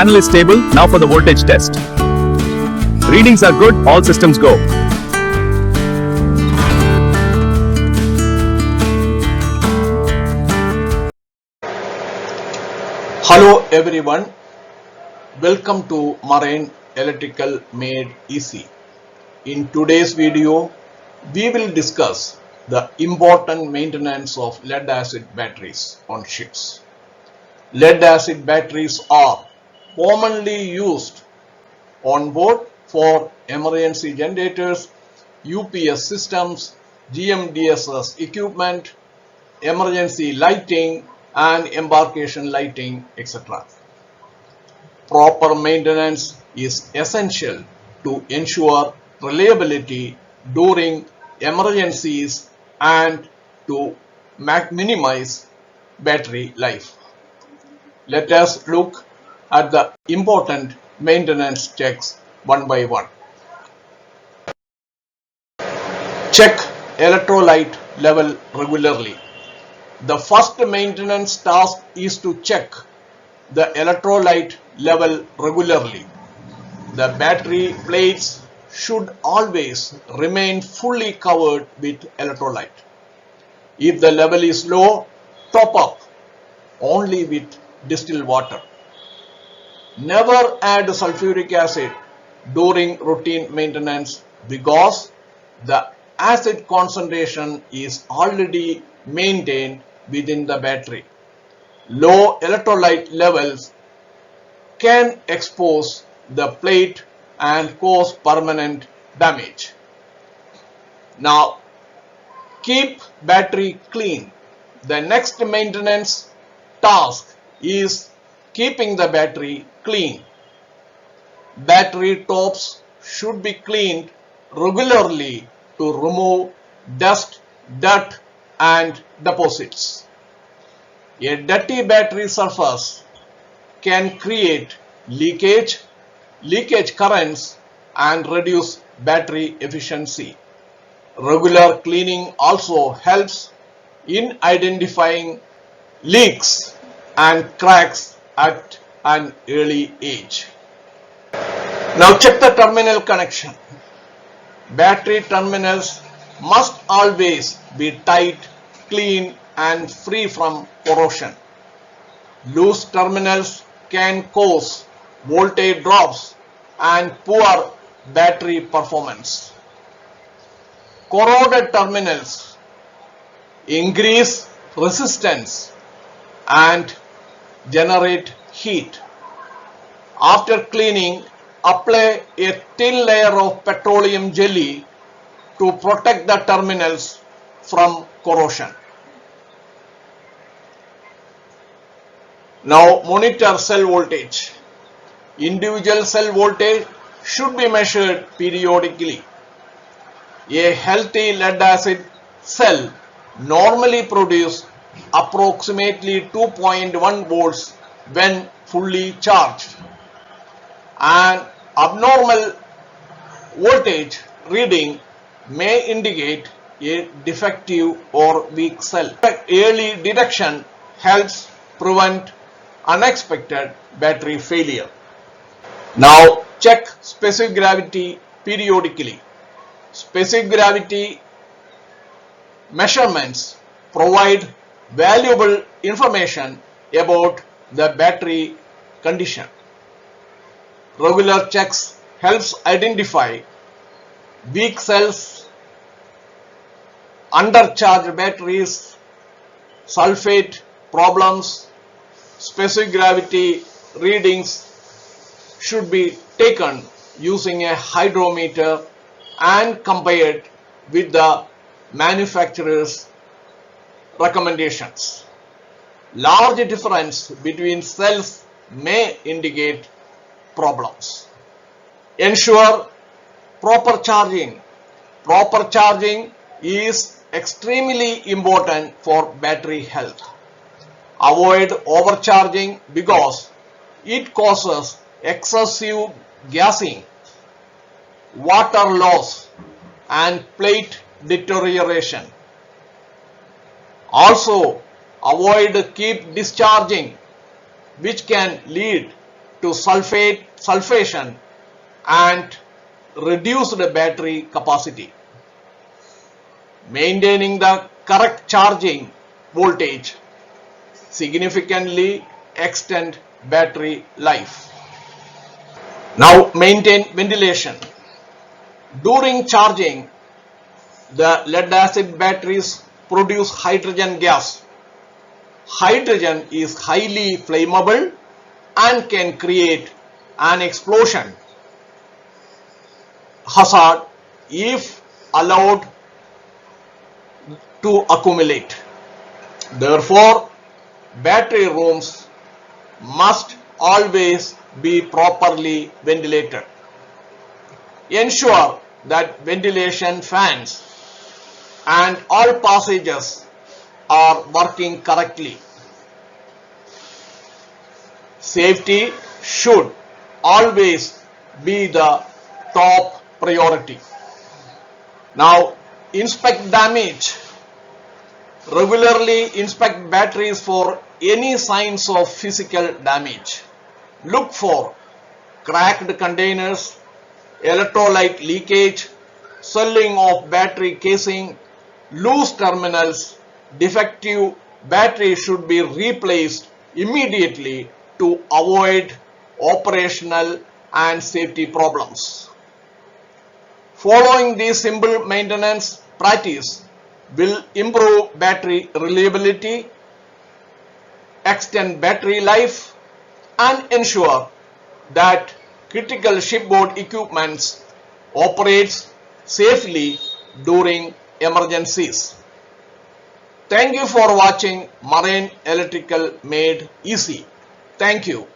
Panel is stable. Now for the voltage test. Readings are good. All systems go. Hello everyone, welcome to Marine Electrical Made Easy. In today's video, we will discuss the important maintenance of lead acid batteries on ships. Lead acid batteries are commonly used on board for emergency generators, UPS systems, GMDSS equipment, emergency lighting and embarkation lighting, etc. Proper maintenance is essential to ensure reliability during emergencies and to minimize battery life. Let us look at the important maintenance checks one by one. Check electrolyte level regularly. The first maintenance task is to check the electrolyte level regularly. The battery plates should always remain fully covered with electrolyte. If the level is low, top up only with distilled water. Never add sulfuric acid during routine maintenance because the acid concentration is already maintained within the battery. Low electrolyte levels can expose the plate and cause permanent damage. Now, keep battery clean. The next maintenance task is keeping the battery clean. Battery tops should be cleaned regularly to remove dust, dirt and deposits. A dirty battery surface can create leakage currents and reduce battery efficiency. Regular cleaning also helps in identifying leaks and cracks at an early age. Now check the terminal connection. Battery terminals must always be tight, clean and free from corrosion. Loose terminals can cause voltage drops and poor battery performance. Corroded terminals increase resistance and generate heat. After cleaning, apply a thin layer of petroleum jelly to protect the terminals from corrosion. Now monitor cell voltage. Individual cell voltage should be measured periodically. A healthy lead acid cell normally produces approximately 2.1 volts when fully charged. An abnormal voltage reading may indicate a defective or weak cell. Early detection helps prevent unexpected battery failure. Now check specific gravity periodically. Specific gravity measurements provide valuable information about the battery condition. Regular checks helps identify weak cells, undercharged batteries, sulfate problems. Specific gravity readings should be taken using a hydrometer and compared with the manufacturer's recommendations. Large difference between cells may indicate problems. Ensure proper charging. Proper charging is extremely important for battery health. Avoid overcharging because it causes excessive gassing, water loss and plate deterioration. Also, avoid keep discharging, which can lead to sulfation and reduced battery capacity. Maintaining the correct charging voltage significantly extend battery life. Now maintain ventilation. During charging, the lead acid batteries produce hydrogen gas. Hydrogen is highly flammable and can create an explosion hazard if allowed to accumulate. Therefore, battery rooms must always be properly ventilated. Ensure that ventilation fans and all passages are working correctly. Safety should always be the top priority. Now, inspect damage. Regularly inspect batteries for any signs of physical damage. Look for cracked containers, electrolyte leakage, swelling of battery casing, loose terminals. Defective battery should be replaced immediately to avoid operational and safety problems. Following this simple maintenance practice will improve battery reliability, extend battery life, and ensure that critical shipboard equipment operates safely during emergencies. Thank you for watching Marine Electrical Made Easy. Thank you.